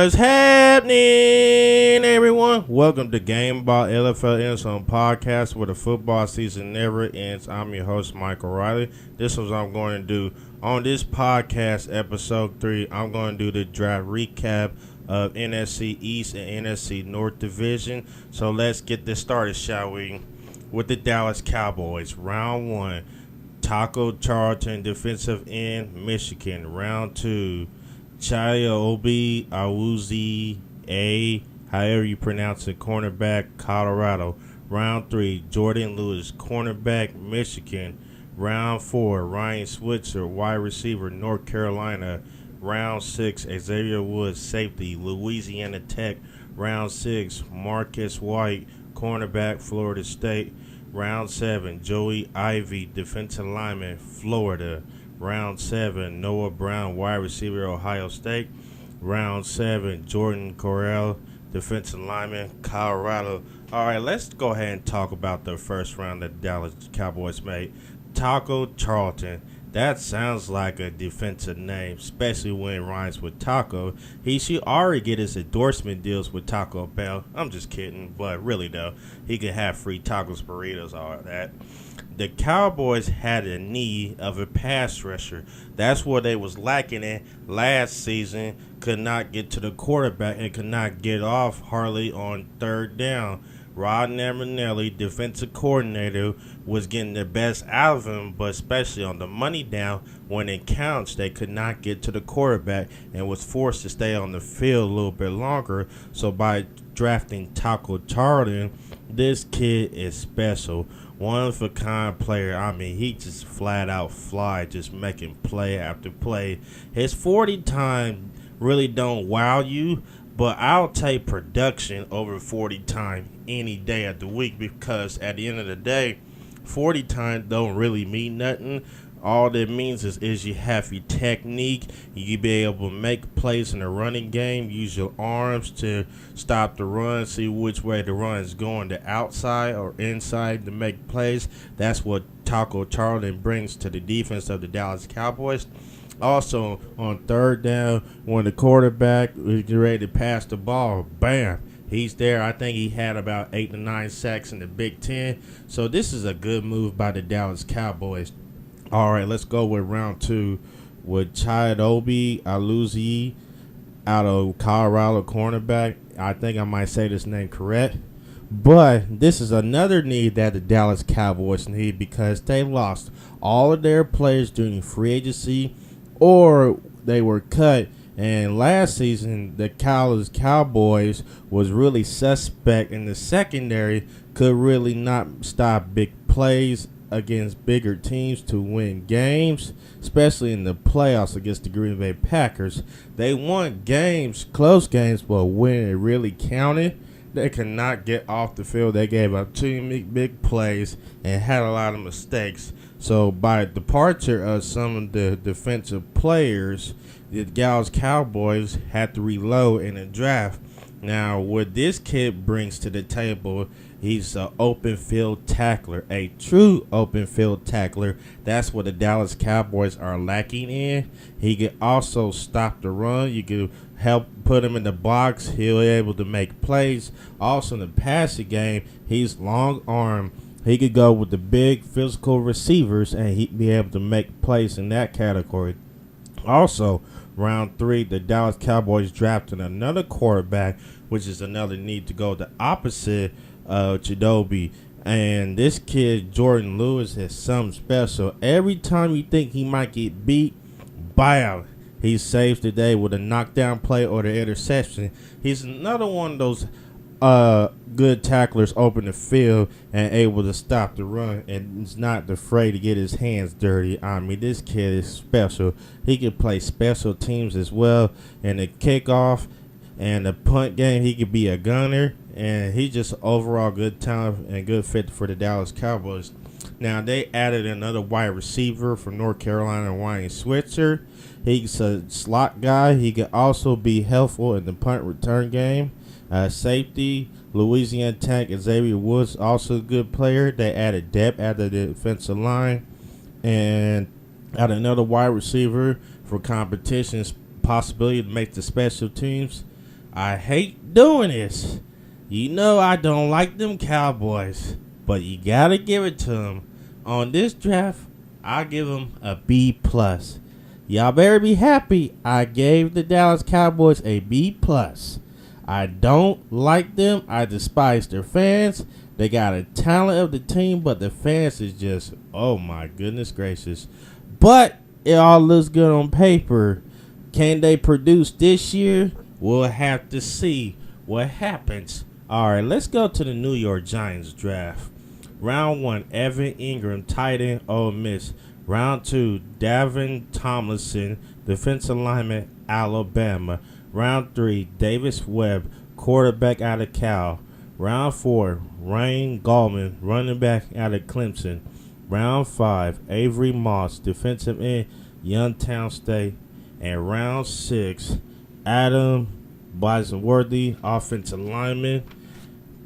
What's happening, everyone? Welcome to Gameball NFL Endzone podcast, where the football season never ends. I'm your host, Michael Riley. This is what I'm going to do on this podcast, episode 3. I'm going to do the draft recap of NFC East and NFC North division. So let's get this started, shall we? With the Dallas Cowboys, round 1, Taco Charlton, defensive end, Michigan. Round 2, Chiaobi Awuzie, however you pronounce it, cornerback, Colorado. Round 3, Jordan Lewis, cornerback, Michigan. Round 4, Ryan Switzer, wide receiver, North Carolina. Round 6, Xavier Woods, safety, Louisiana Tech. Round 6, Marcus White, cornerback, Florida State. Round 7, Joey Ivy, defensive lineman, Florida. Round 7, Noah Brown, wide receiver, Ohio State. Round 7, Jordan Correll, defensive lineman, Colorado. All right, let's go ahead and talk about the first round that the Dallas Cowboys made. Taco Charlton. That sounds like a defensive name, especially when it rhymes with taco. He should already get his endorsement deals with Taco Bell. I'm just kidding, but really though, he could have free tacos, burritos, all of that. The Cowboys had a need of a pass rusher. That's what they was lacking in last season. Could not get to the quarterback and could not get off hardly on third down. Rod Marinelli, defensive coordinator, was getting the best out of him, but especially on the money down, when it counts, they could not get to the quarterback and was forced to stay on the field a little bit longer. So by drafting Taco Charlton, this kid is special. One-of-a-kind player. I mean, he just flat out fly, just making play after play. His 40 time really don't wow you, but I'll take production over 40 time any day of the week, because at the end of the day, 40 time don't really mean nothing. All that means is you have your technique. You be able to make plays in the running game, use your arms to stop the run, see which way the run is going, the outside or inside to make plays. That's what Taco Charlton brings to the defense of the Dallas Cowboys. Also, on third down, when the quarterback is ready to pass the ball, bam, he's there. I think he had about 8 to 9 sacks in the Big Ten. So this is a good move by the Dallas Cowboys. All right, let's go with round 2 with Chiaobi Awuzie out of Colorado, cornerback. I think I might say this name correct. But this is another need that the Dallas Cowboys need, because they lost all of their players during free agency or they were cut. And last season, the Dallas Cowboys was really suspect in the secondary, could really not stop big plays against bigger teams to win games, especially in the playoffs against the Green Bay Packers. They won games, close games, but when it really counted, they could not get off the field. They gave up too big plays and had a lot of mistakes. So by departure of some of the defensive players, the Dallas Cowboys had to reload in the draft. Now, what this kid brings to the table, he's an open field tackler, a true open field tackler. That's what the Dallas Cowboys are lacking in. He can also stop the run. You can help put him in the box. He'll be able to make plays. Also in the passing game, he's long arm. He could go with the big physical receivers, and he'd be able to make plays in that category. Also, round 3, the Dallas Cowboys drafted another quarterback, which is another need to go the opposite of Chiaobi. And this kid, Jordan Lewis, is something special. Every time you think he might get beat, bam, he saves the day with a knockdown play or the interception. He's another one of those good tacklers, open the field and able to stop the run, and is not afraid to get his hands dirty. I mean, this kid is special. He can play special teams as well, and the kickoff and the punt game, he could be a gunner, and he's just overall good talent and good fit for the Dallas Cowboys. Now, they added another wide receiver from North Carolina, Ryan Switzer. He's a slot guy. He can also be helpful in the punt return game. Safety, Louisiana Tech, Xavier Woods, also a good player. They added depth at the defensive line. And added another wide receiver for competition's possibility to make the special teams. I hate doing this. You know I don't like them Cowboys, but you gotta give it to them. On this draft, I give them a B plus. Y'all better be happy. I gave the Dallas Cowboys a B plus. I don't like them. I despise their fans. They got a talent of the team, but the fans is just, oh my goodness gracious. But it all looks good on paper. Can they produce this year? We'll have to see what happens. All right, let's go to the New York Giants draft. Round 1, Evan Ingram, tight end, Ole Miss. Round 2, Davin Tomlinson, defensive lineman, Alabama. Round 3, Davis Webb, quarterback out of Cal. Round 4, Ryan Gallman, running back out of Clemson. Round 5, Avery Moss, defensive end, Youngstown State. And round 6, Adam Bisonworthy, offensive lineman,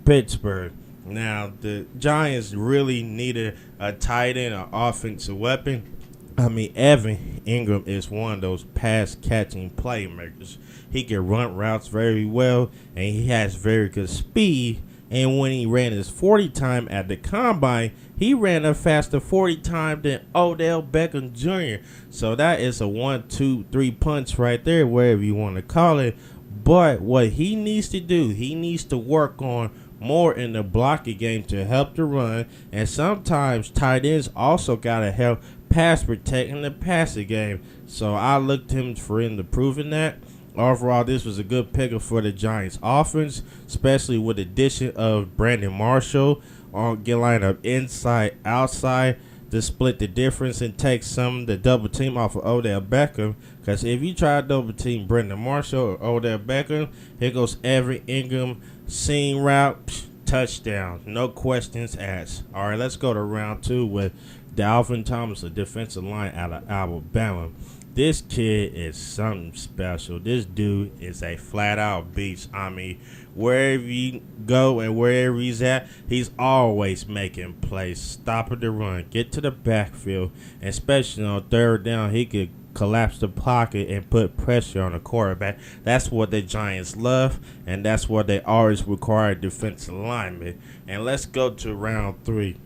Pittsburgh. Now, the Giants really needed a tight end, an offensive weapon. I mean, Evan Ingram is one of those pass-catching playmakers. He can run routes very well, and he has very good speed. And when he ran his 40 time at the combine, he ran a faster 40 time than Odell Beckham Jr. So that is a 1-2-3 punch right there, wherever you want to call it. But what he needs to do, he needs to work on more in the blocking game to help the run. And sometimes tight ends also got to help pass protect in the passing game. So I looked him for him to proving that. Overall, this was a good pickup for the Giants offense, especially with the addition of Brandon Marshall on get line up inside, outside to split the difference and take some of the double team off of Odell Beckham. Because if you try to double team Brandon Marshall or Odell Beckham, here goes Evan Ingram, seam route, touchdown. No questions asked. All right, let's go to round 2 with Dalvin Thomas, a defensive line out of Alabama. This kid is something special. This dude is a flat-out beast. I mean, wherever you go and wherever he's at, he's always making plays, stopping the run, get to the backfield, and especially on third down, he could collapse the pocket and put pressure on the quarterback. That's what the Giants love, and that's what they always require defensive linemen. And let's go to round 3.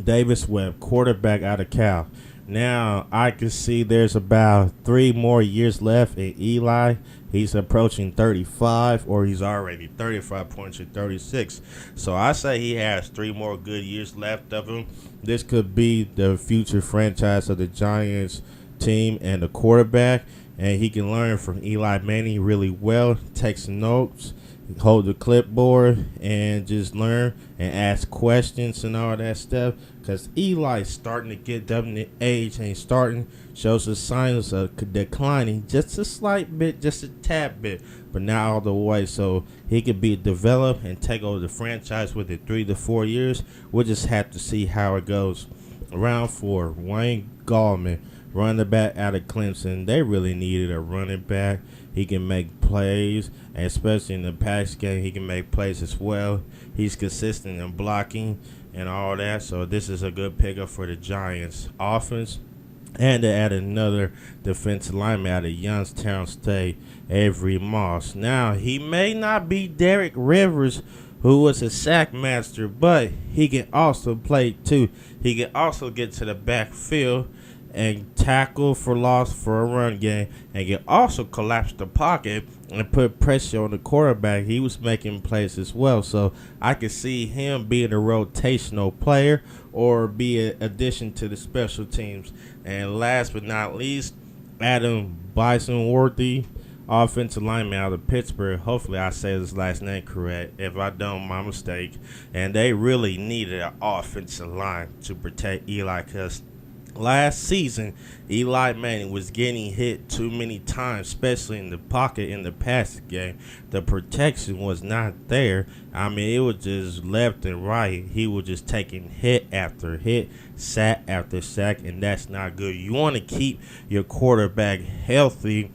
Davis Webb, quarterback out of Cal. Now, I can see there's about 3 more years left in Eli. He's approaching 35, or he's already 35 points at 36. So I say he has 3 more good years left of him. This could be the future franchise of the Giants team and the quarterback. And he can learn from Eli Manning really well, take some notes, hold the clipboard, and just learn and ask questions and all that stuff. Because Eli's starting to get up in age and he's starting shows the signs of declining just a slight bit, just a tad bit, but not all the way. So he could be developed and take over the franchise within 3 to 4 years. We'll just have to see how it goes. Round 4, Wayne Gallman, running back out of Clemson. They really needed a running back. He can make plays, and especially in the pass game, he can make plays as well. He's consistent in blocking and all that, so this is a good pickup for the Giants offense. And to add another defensive lineman out of Youngstown State, Avery Moss. Now, he may not be Derek Rivers, who was a sack master, but he can also play too. He can also get to the backfield and tackle for loss for a run game, and can also collapse the pocket and put pressure on the quarterback. He was making plays as well, so I could see him being a rotational player or be an addition to the special teams. And last but not least, Adam Bisonworthy, offensive lineman out of Pittsburgh. Hopefully I say his last name correct. If I don't, my mistake. And they really needed an offensive line to protect Eli, because last season, Eli Manning was getting hit too many times, especially in the pocket in the passing game. The protection was not there. I mean, it was just left and right. He was just taking hit after hit, sack after sack, and that's not good. You want to keep your quarterback healthy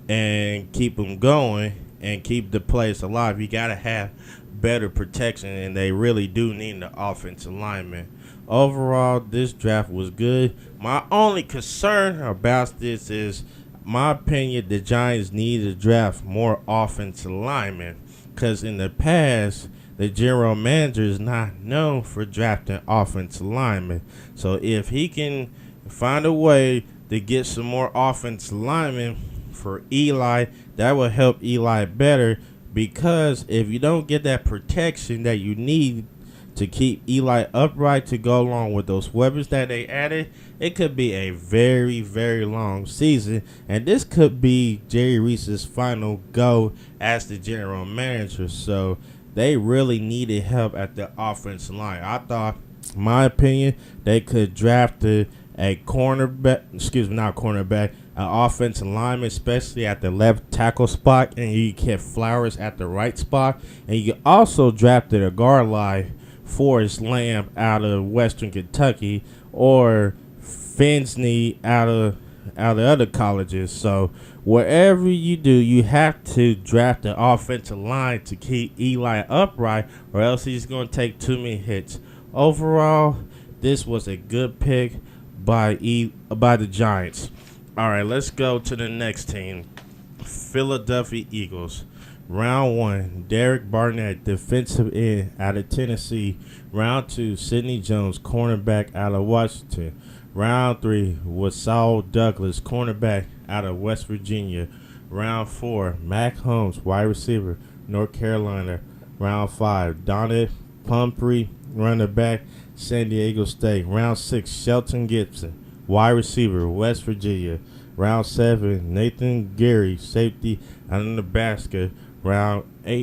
and keep him going and keep the place alive. You got to have better protection, and they really do need the offensive lineman. Overall, this draft was good. My only concern about this is my opinion, the Giants need to draft more offensive linemen because in the past, the general manager is not known for drafting offensive linemen. So if he can find a way to get some more offensive linemen for Eli, that will help Eli better because if you don't get that protection that you need to keep Eli upright to go along with those weapons that they added, it could be a very, very long season. And this could be Jerry Reese's final go as the general manager. So they really needed help at the offensive line. I thought, my opinion, they could draft a an offensive lineman, especially at the left tackle spot, and you get Flowers at the right spot. And you also drafted a guard line, Forrest Lamb out of Western Kentucky, or Finsney out of other colleges. So wherever you do, you have to draft an offensive line to keep Eli upright, or else he's going to take too many hits. Overall, this was a good pick by the Giants. All right, let's go to the next team, Philadelphia Eagles. Round 1, Derek Barnett, defensive end out of Tennessee. Round 2, Sidney Jones, cornerback out of Washington. Round 3 was Saul Douglas, cornerback out of West Virginia. Round 4, Mac Holmes, wide receiver, North Carolina. Round 5, Donald Pumphrey, running back, San Diego State. Round 6, Shelton Gibson, wide receiver, West Virginia. Round 7, Nathan Gary, safety out of Nebraska. Round 6,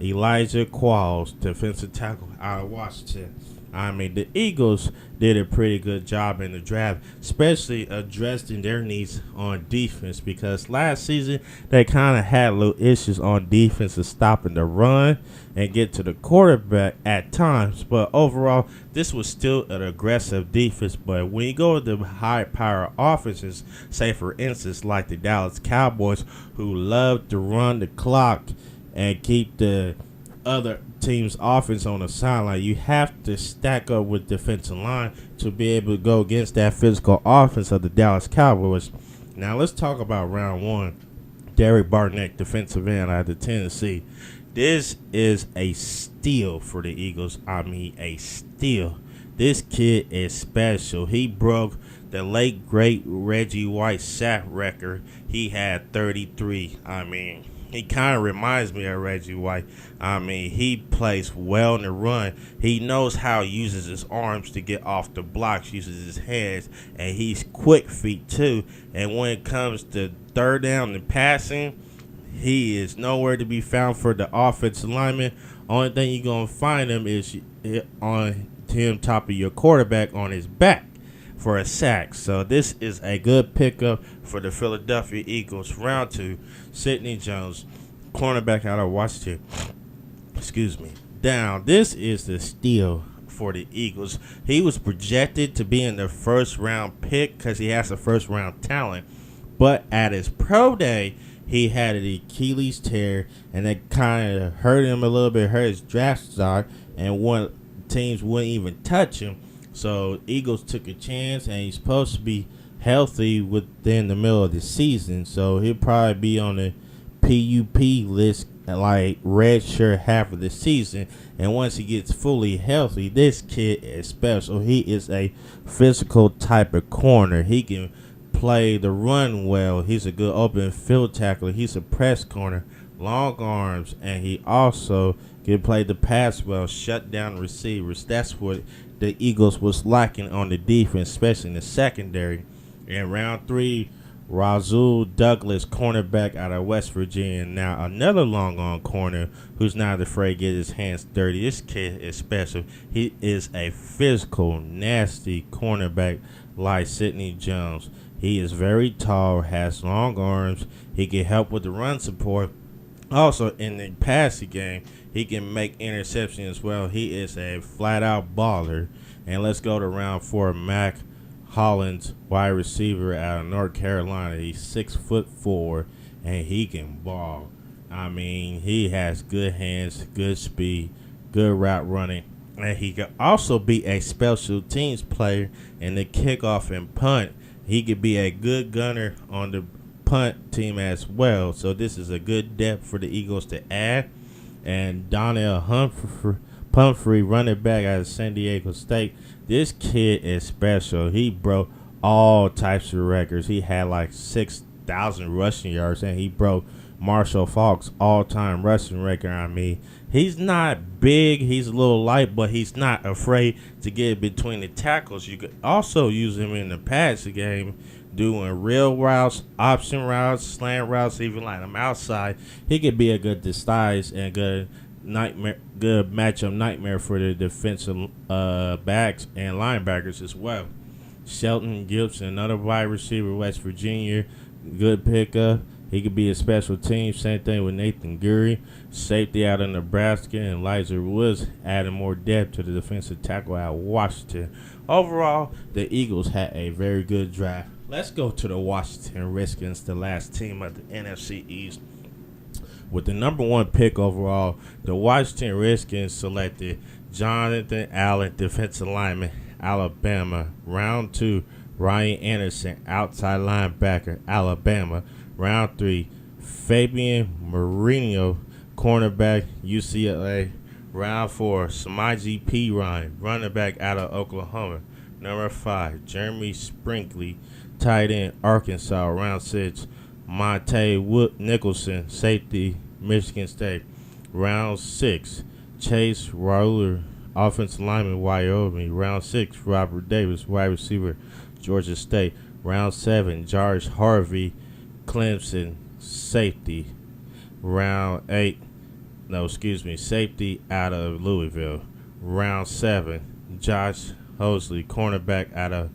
Elijah Qualls, defensive tackle out of Washington. I mean, the Eagles did a pretty good job in the draft, especially addressing their needs on defense, because last season they kind of had little issues on defense of stopping the run and get to the quarterback at times. But overall, this was still an aggressive defense. But when you go to the high-power offenses, say for instance like the Dallas Cowboys, who love to run the clock and keep the other team's offense on the sideline, you have to stack up with defensive line to be able to go against that physical offense of the Dallas Cowboys. Now let's talk about round 1. Derek Barnett, defensive end out of Tennessee. This is a steal for the Eagles. I mean, a steal. This kid is special. He broke the late great Reggie White sack record. He had 33. I mean, he kind of reminds me of Reggie White. I mean, he plays well in the run. He knows how he uses his arms to get off the blocks, uses his hands, and he's quick feet too. And when it comes to third down and passing, he is nowhere to be found for the offensive lineman. Only thing you're going to find him is on him top of your quarterback on his back for a sack. So this is a good pickup for the Philadelphia Eagles. Round 2, Sidney Jones, cornerback out of Washington. Down. This is the steal for the Eagles. He was projected to be in the first round pick because he has a first round talent. But at his pro day, he had an Achilles tear, and that kind of hurt him a little bit, hurt his draft stock, and teams wouldn't even touch him. So Eagles took a chance, and he's supposed to be healthy within the middle of the season. So he'll probably be on the PUP list, like red shirt half of the season. And once he gets fully healthy, this kid is special. He is a physical type of corner. He can play the run well. He's a good open field tackler. He's a press corner, long arms, and he also can play the pass well, shut down receivers. That's what the Eagles was lacking on the defense, especially in the secondary. In round 3, Rasul Douglas, cornerback out of West Virginia. Now another long on corner who's not afraid to get his hands dirty. This kid is special. He is a physical, nasty cornerback like Sidney Jones. He is very tall, has long arms. He can help with the run support. Also, in the passing game, he can make interceptions as well. He is a flat-out baller. And let's go to round 4, Mac Hollins, wide receiver out of North Carolina. He's 6'4", and he can ball. I mean, he has good hands, good speed, good route running. And he can also be a special teams player in the kickoff and punt. He could be a good gunner on the punt team as well. So this is a good depth for the Eagles to add. And Donnell Pumphrey, running back out of San Diego State. This kid is special. He broke all types of records. He had like 6,000 rushing yards, and he broke Marshall Faulk's all-time rushing record. I mean, he's not big. He's a little light, but he's not afraid to get between the tackles. You could also use him in the passing game, doing real routes, option routes, slant routes, even like him outside. He could be a good disguise and good matchup nightmare for the defensive backs and linebackers as well. Shelton Gibson, another wide receiver, West Virginia, good pickup. He could be a special team. Same thing with Nathan Gurry, safety out of Nebraska, and Elijah Woods adding more depth to the defensive tackle out of Washington. Overall, the Eagles had a very good draft. Let's go to the Washington Redskins, the last team of the NFC East. With the number 1 pick overall, the Washington Redskins selected Jonathan Allen, defensive lineman, Alabama. Round 2, Ryan Anderson, outside linebacker, Alabama. Round 3, Fabian Marino, cornerback, UCLA. Round 4, Samaje Perine, running back out of Oklahoma. Number 5, Jeremy Sprinkley, tight end, Arkansas. Round 6, Monte Nicholson, safety, Michigan State. Round 6, Chase Roller, offensive lineman, Wyoming. Round 6, Robert Davis, wide receiver, Georgia State. Round 7, George Harvey, Clemson, safety. Round 8, safety out of Louisville. Round 7, Josh Hosley, cornerback out of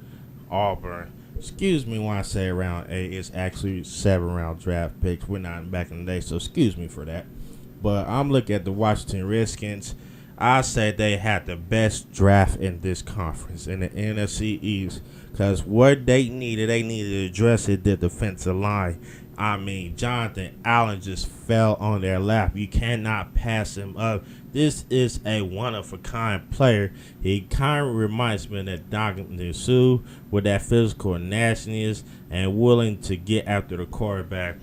Auburn. Excuse me when I say round 8. It's actually 7-round draft picks. We're not back in the day, so excuse me for that. But I'm looking at the Washington Redskins. I say they had the best draft in this conference, in the NFC East, because what they needed to address it, the defensive line. I mean, Jonathan Allen just fell on their lap. You cannot pass him up. This is a one-of-a-kind player. He kind of reminds me of Ndamukong Suh with that physical nastiness and willing to get after the quarterback.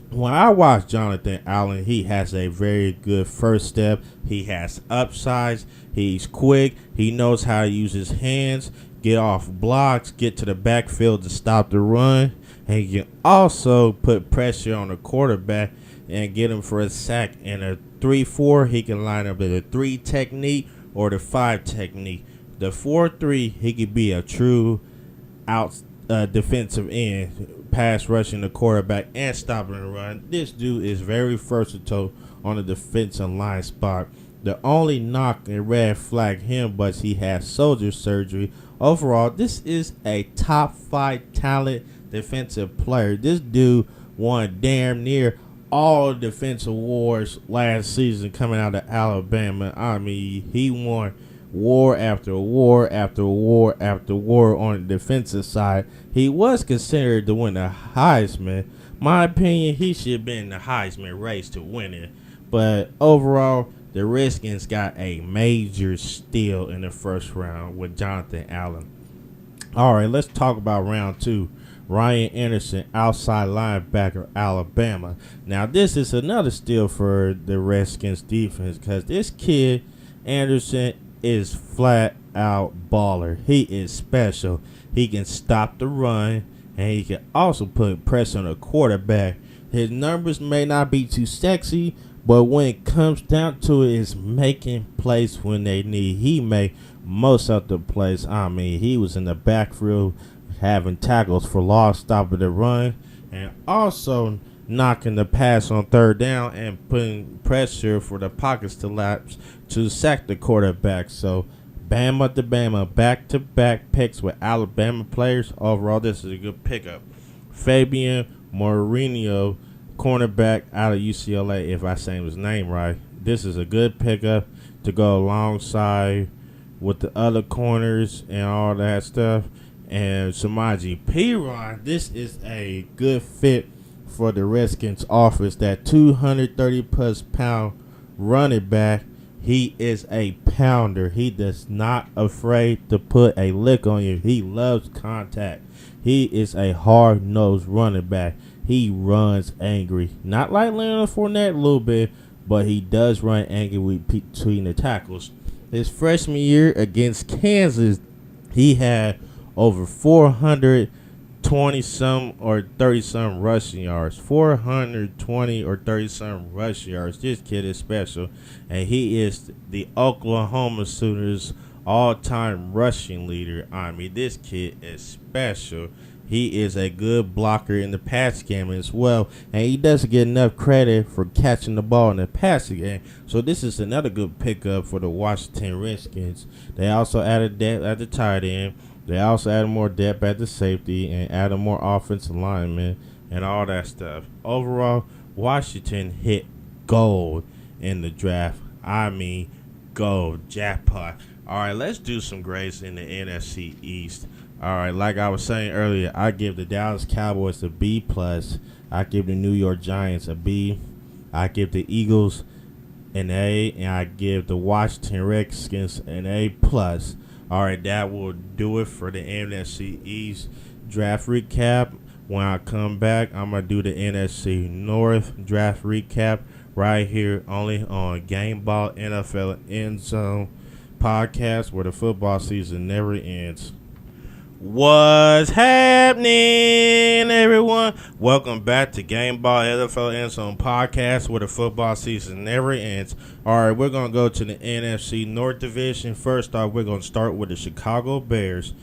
When I watch Jonathan Allen, he has a very good first step. He has upsides. He's quick. He knows how to use his hands, get off blocks, get to the backfield to stop the run. And he can also put pressure on the quarterback and get him for a sack. In a 3-4, he can line up in a 3 technique or the 5 technique. The 4-3, he could be a true defensive end, pass rushing the quarterback and stopping the run. This dude is very versatile on the defensive line spot. The only knock and red flag him, but he has shoulder surgery. Overall, this is a top 5 talent defensive player. This dude won damn near all defensive awards last season coming out of Alabama. I mean, he won war after war after war after war on the defensive side. He was considered to win the Heisman. My opinion, he should have been in the Heisman race to win it. But overall, the Redskins got a major steal in the first round with Jonathan Allen. All right, let's talk about round 2. Ryan Anderson, outside linebacker, Alabama. Now, this is another steal for the Redskins defense because this kid, Anderson, is flat out baller. He is special. He can stop the run, and he can also put pressure on the quarterback. His numbers may not be too sexy, but when it comes down to it, it's making plays when they need. He made most of the plays. I mean, he was in the backfield having tackles for loss, stopping the run, and also knocking the pass on third down and putting pressure for the pockets to lapse to sack the quarterback. So, Bama to Bama, back-to-back picks with Alabama players. Overall, this is a good pickup. Fabian Marino, cornerback out of UCLA, if I say his name right. This is a good pickup to go alongside with the other corners and all that stuff. And Samaje Perine, this is a good fit for the Redskins offense. That 230-plus pound running back, he is a pounder. He does not afraid to put a lick on you. He loves contact. He is a hard-nosed running back. He runs angry. Not like Leonard Fournette a little bit, but he does run angry between the tackles. His freshman year against Kansas, he had over 420-some or 30-some rushing yards. 420 or 30-some rushing yards. This kid is special. And he is the Oklahoma Sooners' all-time rushing leader. I mean, this kid is special. He is a good blocker in the pass game as well, and he doesn't get enough credit for catching the ball in the passing game. So this is another good pickup for the Washington Redskins. They also added depth at the tight end. They also added more depth at the safety and added more offensive linemen and all that stuff. Overall, Washington hit gold in the draft. I mean, gold, jackpot. All right, let's do some grades in the NFC East. All right, like I was saying earlier, I give the Dallas Cowboys a B+. I give the New York Giants a B. I give the Eagles an A, and I give the Washington Redskins an A+. All right, that will do it for the NFC East draft recap. When I come back, I'm going to do the NFC North draft recap right here only on Gameball NFL Endzone podcast, where the football season never ends. What's happening, everyone? Welcome back to Gameball NFL Endzone podcast, where the football season never ends. All right, we're going to go to the NFC North Division. First off, we're going to start with the Chicago Bears.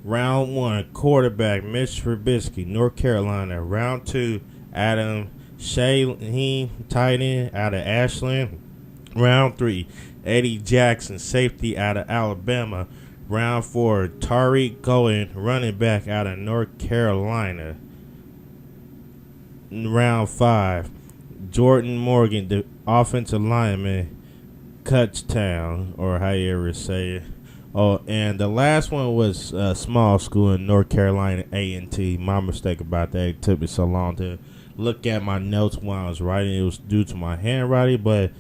Round 1, quarterback Mitch Trubisky, North Carolina. Round 2, Adam Shaheen, tight end out of Ashland. Round 3, Eddie Jackson, safety out of Alabama. Round 4, Tariq Cohen, running back out of North Carolina. Round 5, Jordan Morgan, the offensive lineman, Kutztown, or how you ever say it. Oh, and the last one was small school in North Carolina, A&T. My mistake about that. It took me so long to look at my notes while I was writing. It was due to my handwriting, but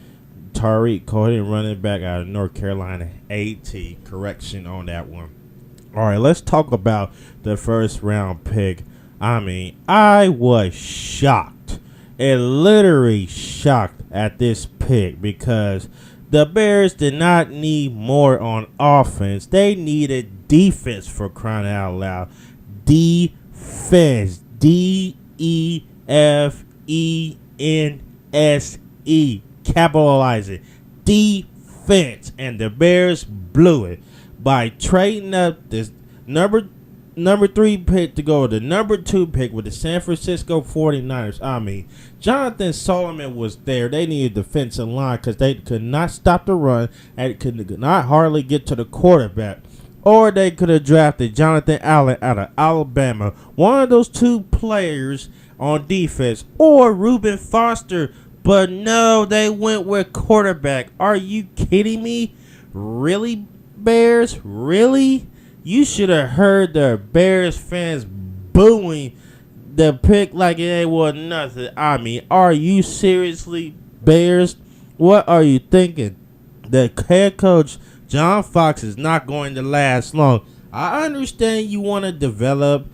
Tariq Cohen, running back out of North Carolina, A&T. Correction on that one. All right, let's talk about the first round pick. I mean, I was shocked. Literally shocked at this pick because the Bears did not need more on offense. They needed defense, for crying out loud. Defense. D-E-F-E-N-S-E. Capitalize it. Defense. And the Bears blew it by trading up this number 3 pick to go with the number 2 pick with the San Francisco 49ers. I mean, Jonathan Solomon was there. They needed defensive line because they could not stop the run and could not hardly get to the quarterback. Or they could have drafted Jonathan Allen out of Alabama, one of those 2 players on defense, or Reuben Foster. But no, they went with quarterback. Are you kidding me? Really, Bears? Really? You should have heard the Bears fans booing the pick like it ain't was nothing. I mean, are you seriously, Bears? What are you thinking? The head coach, John Fox, is not going to last long. I understand you want to develop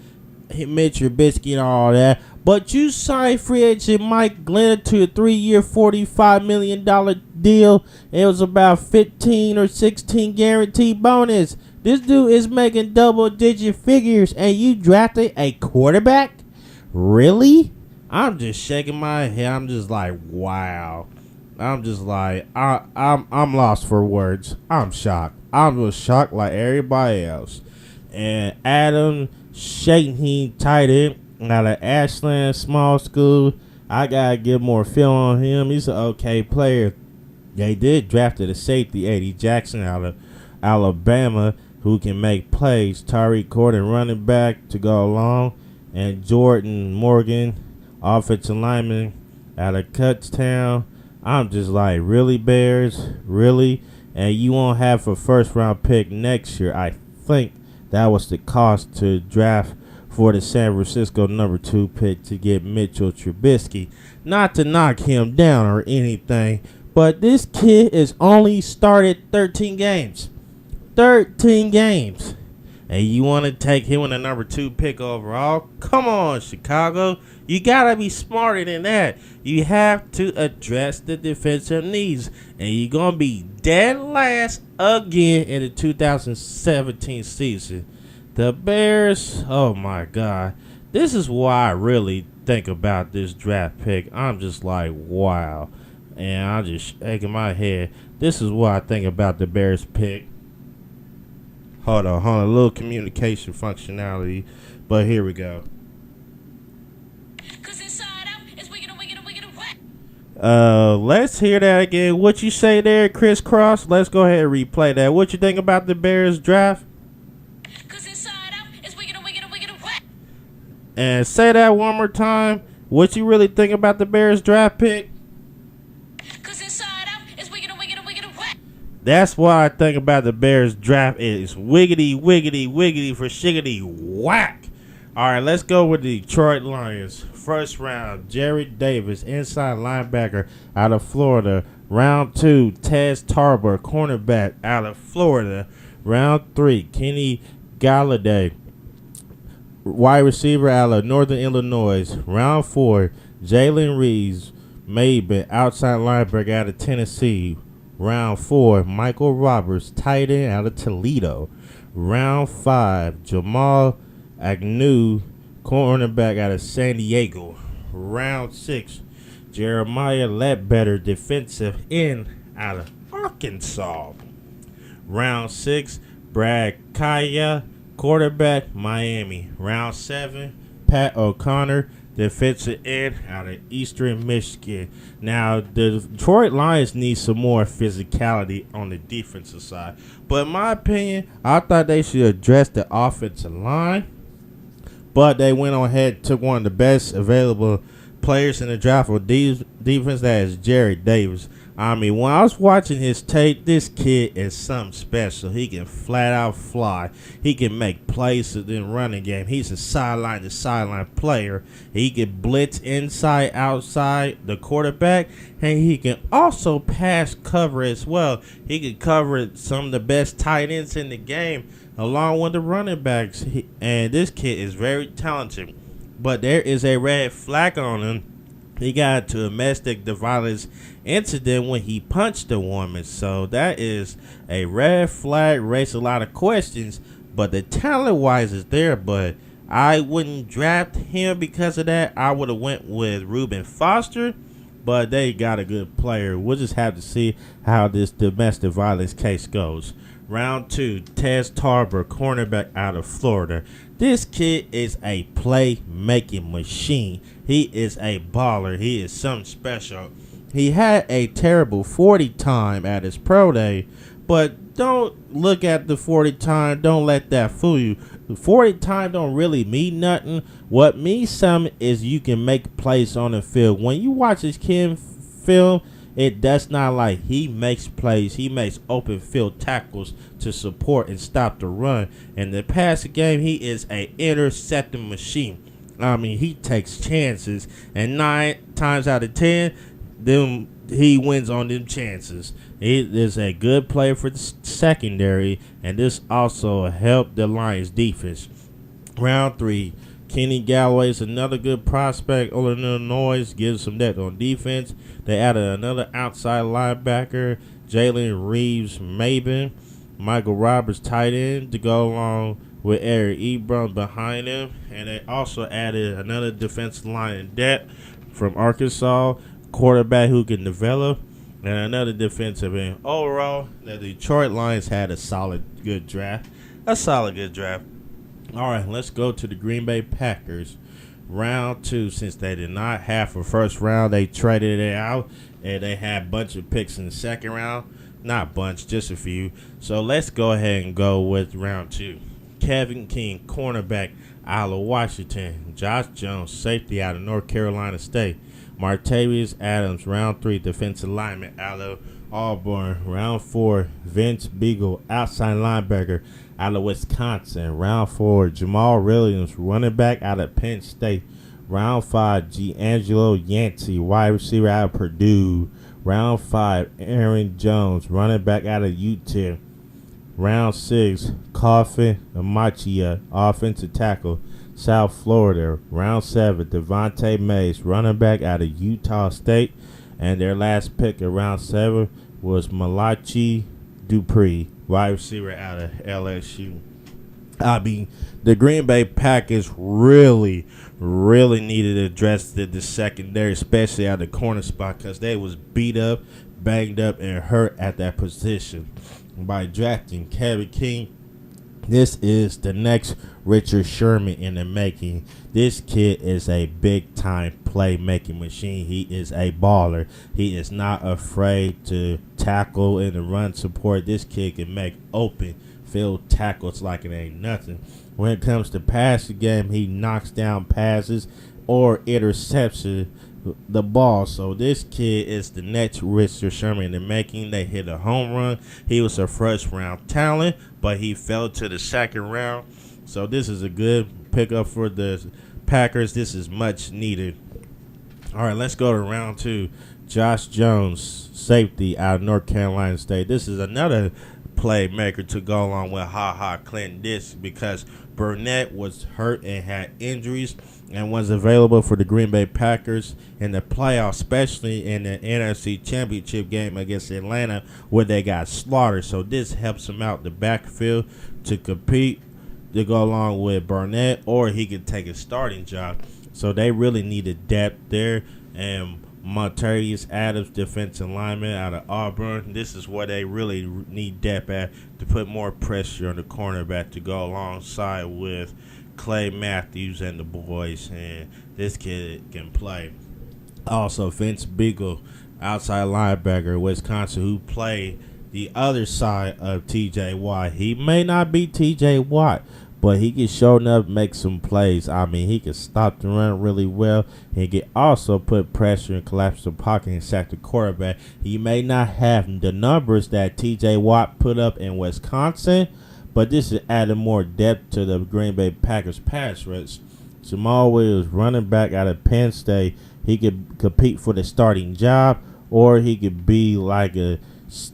Mitch Trubisky and all that, but you signed free agent Mike Glennon to a 3-year, $45 million deal. It was about 15 or 16 guaranteed bonus. This dude is making double-digit figures, and you drafted a quarterback? Really? I'm just shaking my head. I'm just like, wow. I'm just like, I'm lost for words. I'm shocked. I'm just shocked like everybody else. And Adam Shaheen, tight end out of Ashland Small School. I gotta give more film on him. He's an okay player. They did draft a safety, Eddie Jackson out of Alabama, who can make plays. Tariq Cohen, running back to go along, and Jordan Morgan, offensive lineman out of Kutztown. I'm just like, really, Bears? Really? And you won't have a first-round pick next year. I think that was the cost to draft for the San Francisco number 2 pick to get Mitchell Trubisky. Not to knock him down or anything, but this kid is only started 13 games. 13 games. and you want to take him with the number 2 pick overall? Come on, Chicago. You got to be smarter than that. You have to address the defensive needs, and you're going to be dead last again in the 2017 season. The Bears, oh my God. This is why I really think about this draft pick. I'm just like, wow. And I'm just shaking my head. This is what I think about the Bears pick. Hold on. A little communication functionality. But here we go. Let's hear that again. What you say there, Chris Cross? Let's go ahead and replay that. What you think about the Bears draft? And say that one more time. What you really think about the Bears draft pick? That's why I think about the Bears draft is wiggity, wiggity, wiggity for shiggity whack. All right, let's go with the Detroit Lions. First round, Jared Davis, inside linebacker out of Florida. Round 2, Tez Tarber, cornerback out of Florida. Round 3, Kenny Galladay, wide receiver out of Northern Illinois. Round 4, Jalen Reeves Maben, outside linebacker out of Tennessee. Round 4, Michael Roberts, tight end out of Toledo. Round 5, Jamal Agnew, cornerback out of San Diego. Round 6, Jeremiah Ledbetter, defensive end out of Arkansas. Round 6, Brad Kaya, quarterback, Miami. Round 7, Pat O'Connor, defensive end out of Eastern Michigan. Now, the Detroit Lions need some more physicality on the defensive side. But in my opinion, I thought they should address the offensive line. But they went on ahead and took one of the best available players in the draft for defense, that is Jared Davis. I mean, when I was watching his tape, this kid is something special. He can flat out fly. He can make plays in the running game. He's a sideline-to-sideline player. He can blitz inside, outside the quarterback, and he can also pass cover as well. He can cover some of the best tight ends in the game along with the running backs. And this kid is very talented. But there is a red flag on him. He got into a domestic violence incident when he punched a woman. So that is a red flag, raised a lot of questions. But the talent-wise is there. But I wouldn't draft him because of that. I would have went with Reuben Foster. But they got a good player. We'll just have to see how this domestic violence case goes. Round 2, Tez Tarber, cornerback out of Florida. This kid is a play-making machine. He is a baller. He is something special. He had a terrible 40 time at his pro day, but don't look at the 40 time. Don't let that fool you. The 40 time don't really mean nothing. What means something is you can make plays on the field. When you watch this kid film, it does not like he makes plays. He makes open field tackles to support and stop the run. In the passing game, he is an intercepting machine. I mean, he takes chances, and 9 times out of 10, he wins on them chances. He is a good player for the secondary, and this also helped the Lions defense. Round 3, Kenny Galloway is another good prospect. Illinois gives some depth on defense. They added another outside linebacker, Jalen Reeves Maben, Michael Roberts tight end to go along with Eric Ebron behind him. And they also added another defensive line in depth from Arkansas, quarterback who can develop, and another defensive end. Overall, the Detroit Lions had a solid good draft. All right, let's go to the Green Bay Packers. Round 2, since they did not have a first round, they traded it out, and they had a bunch of picks in the second round. Not bunch, just a few. So let's go ahead and go with round 2. Kevin King, cornerback out of Washington. Josh Jones, safety out of North Carolina State. Martavius Adams, round 3, defensive lineman out of Auburn. Round 4, Vince Beagle, outside linebacker out of Wisconsin. Round 4, Jamal Williams, running back out of Penn State. Round 5, D'Angelo Yancey, wide receiver out of Purdue. Round 5, Aaron Jones, running back out of UTEP. Round 6, Coffin Amachia, offensive tackle, South Florida. Round 7, Devontae Mays, running back out of Utah State. And their last pick in round 7 was Malachi Dupree, wide receiver out of LSU. I mean, the Green Bay Packers really needed to address the secondary, especially at the corner spot, because they was beat up, banged up, and hurt at that position. By drafting Kevin King, this is the next Richard Sherman in the making. This kid is a big-time playmaking machine. He is a baller. He is not afraid to tackle in the run support. This kid can make open field tackles like it ain't nothing. When it comes to passing game, he knocks down passes or intercepts the ball. So this kid is the next Richard Sherman in the making. They hit a home run. He was a first round talent, but he fell to the second round. So this is a good pickup for the Packers. This is much needed. All right, let's go to round 2. Josh Jones, safety out of North Carolina State. This is another playmaker to go along with Clinton Dix, because Burnett was hurt and had injuries and was available for the Green Bay Packers in the playoffs, especially in the NFC Championship game against Atlanta, where they got slaughtered. So this helps him out the backfield to compete, to go along with Burnett, or he could take a starting job. So they really needed depth there. And Monterius Adams, defensive lineman out of Auburn. This is where they really need depth at, to put more pressure on the cornerback to go alongside with Clay Matthews and the boys. And this kid can play. Also, Vince Beagle, outside linebacker, Wisconsin, who played the other side of T.J. Watt. He may not be T.J. Watt, but he can show enough make some plays. I mean, he can stop the run really well. He can also put pressure and collapse the pocket and sack the quarterback. He may not have the numbers that T.J. Watt put up in Wisconsin, but this is adding more depth to the Green Bay Packers pass rush. Jamal Williams, running back out of Penn State. He could compete for the starting job, or he could be like a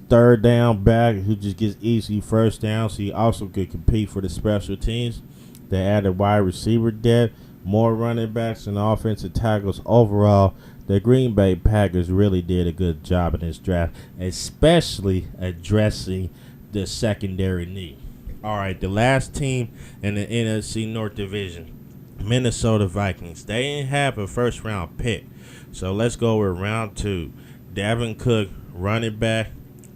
third down back who just gets easy first down. So he also could compete for the special teams. They added wide receiver depth, more running backs, and offensive tackles. Overall, the Green Bay Packers really did a good job in this draft, especially addressing the secondary need. All right, the last team in the NFC North Division, Minnesota Vikings. They didn't have a first-round pick, so let's go with round 2. Dalvin Cook, running back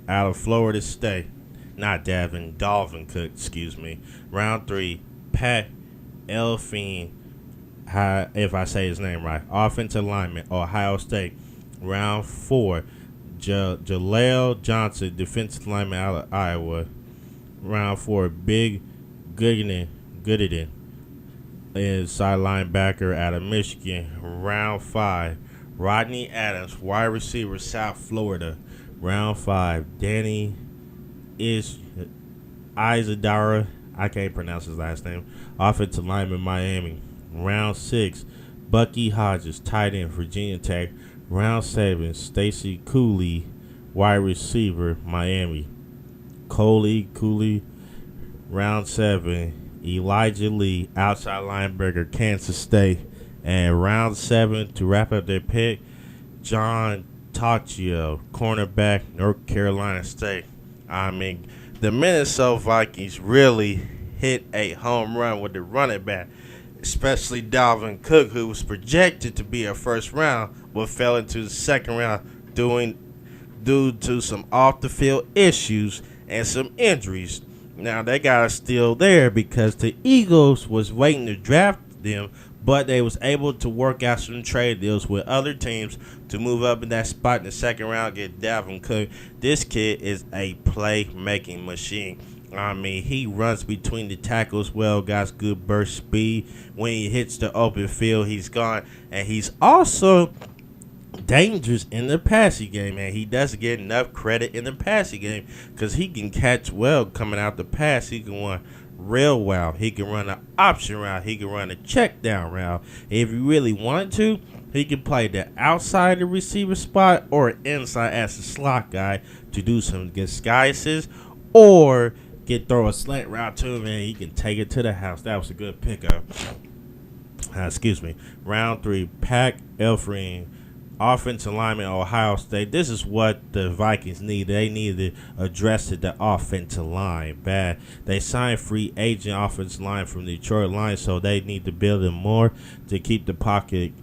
out of Florida State. Dalvin Cook, excuse me. Round 3, Pat Elflein, if I say his name right, offensive lineman, Ohio State. Round 4, Jaleel Johnson, defensive lineman out of Iowa. Round 4, Big Gooden, inside linebacker out of Michigan. Round 5, Rodney Adams, wide receiver, South Florida. Round 5, Danny Isadara, I can't pronounce his last name, offensive lineman, Miami. Round 6, Bucky Hodges, tight end, Virginia Tech. Round 7, Stacy Cooley, wide receiver, Miami. Cooley. Round 7, Elijah Lee, outside linebacker, Kansas State. And round 7, to wrap up their pick, John Taccio, cornerback, North Carolina State. I mean, the Minnesota Vikings really hit a home run with the running back, especially Dalvin Cook, who was projected to be a first round, but fell into the second round due to some off-the-field issues and some injuries. Now, they got still there because the Eagles was waiting to draft them, but they was able to work out some trade deals with other teams to move up in that spot in the second round, get Dalvin Cook. This kid is a play-making machine. I mean, he runs between the tackles well, got good burst speed. When he hits the open field, he's gone. And he's also dangerous in the passing game, and he doesn't get enough credit in the passing game because he can catch well coming out the pass. He can run real well. He can run an option route. He can run a check down route. If he really wanted to, he can play the outside the receiver spot or inside as a slot guy to do some disguises, or throw a slant route to him, and he can take it to the house. That was a good pickup. Excuse me. Round 3, Pat Elfring, offensive lineman, Ohio State. This is what the Vikings need. They need to address the offensive line bad. They signed free agent offensive line from Detroit Lions, so they need to build it more to keep the pocket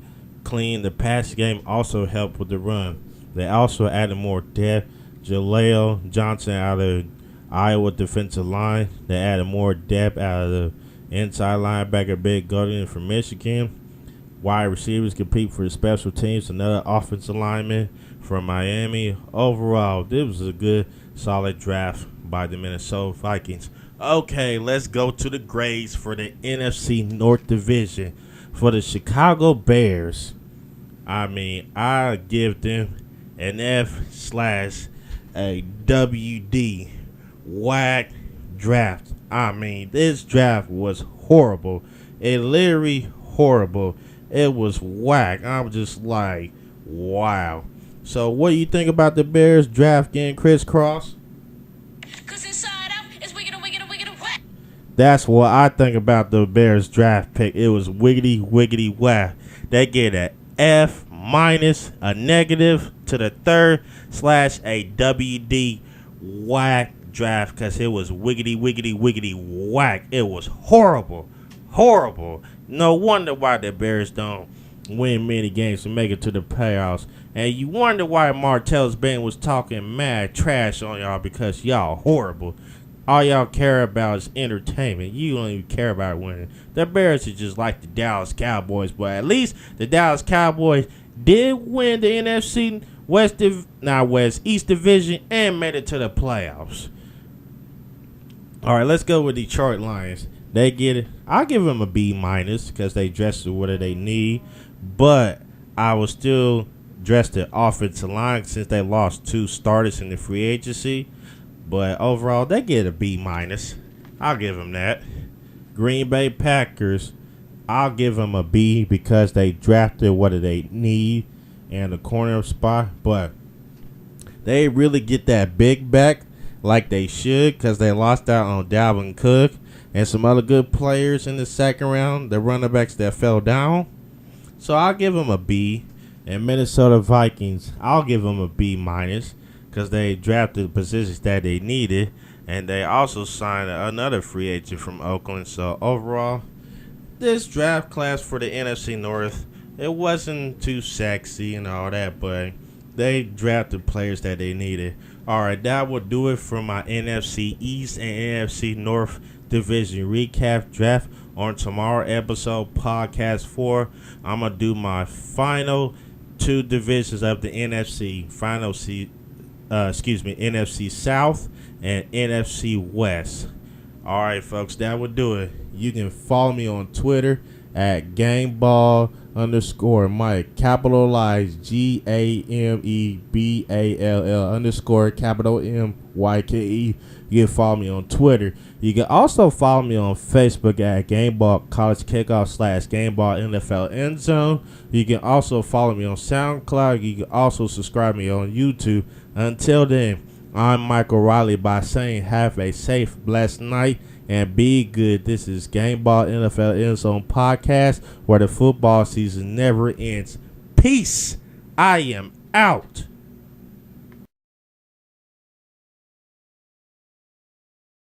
clean. The pass game also helped with the run. They also added more depth. Jaleel Johnson out of Iowa defensive line. They added more depth out of the inside linebacker Big Golden from Michigan. Wide receivers compete for the special teams. Another offensive lineman from Miami. Overall, this was a good, solid draft by the Minnesota Vikings. Okay, let's go to the grades for the NFC North Division. For the Chicago Bears, I give them an F/a WD. Whack draft. This draft was horrible. It literally horrible. It was whack. I'm just like, wow. So what do you think about the Bears draft getting crisscross? Cause inside out is wicked and wicked and wicked and whack. That's what I think about the Bears draft pick. It was wiggity, wiggity, whack. They get an F minus, a negative to the third / a WD whack draft because it was wiggity, wiggity, wiggity, whack. It was horrible. Horrible. No wonder why the Bears don't win many games to make it to the playoffs. And you wonder why Martellus Bennett was talking mad trash on y'all because y'all horrible. All y'all care about is entertainment. You don't even care about winning. The Bears are just like the Dallas Cowboys, but at least the Dallas Cowboys did win the NFC East Division and made it to the playoffs. All right, let's go with Detroit Lions. They get it. I'll give them a B minus because they dressed it what they need, but I will still dress the offensive line since they lost 2 starters in the free agency. But overall, they get a B minus. I'll give them that. Green Bay Packers, I'll give them a B because they drafted what they need and the corner spot, but they really get that big back like they should because they lost out on Dalvin Cook and some other good players in the second round, the running backs that fell down. So I'll give them a B. And Minnesota Vikings, I'll give them a B minus because they drafted the positions that they needed. And they also signed another free agent from Oakland. So overall, this draft class for the NFC North, it wasn't too sexy and all that, but they drafted players that they needed. All right, that will do it for my NFC East and NFC North division recap draft. On tomorrow episode, podcast 4, I'm going to do my final 2 divisions of the NFC. NFC South and NFC West. All right, folks, that will do it. You can follow me on Twitter at Gameball_Mike, capitalized GAMEBALL_MYKE. You can follow me on Twitter. You can also follow me on Facebook at Gameball College Kickoff / Gameball NFL Endzone. You can also follow me on SoundCloud. You can also subscribe me on YouTube. Until then, I'm Michael Riley by saying have a safe, blessed night and be good. This is Gameball NFL Endzone podcast where the football season never ends. Peace. I am out.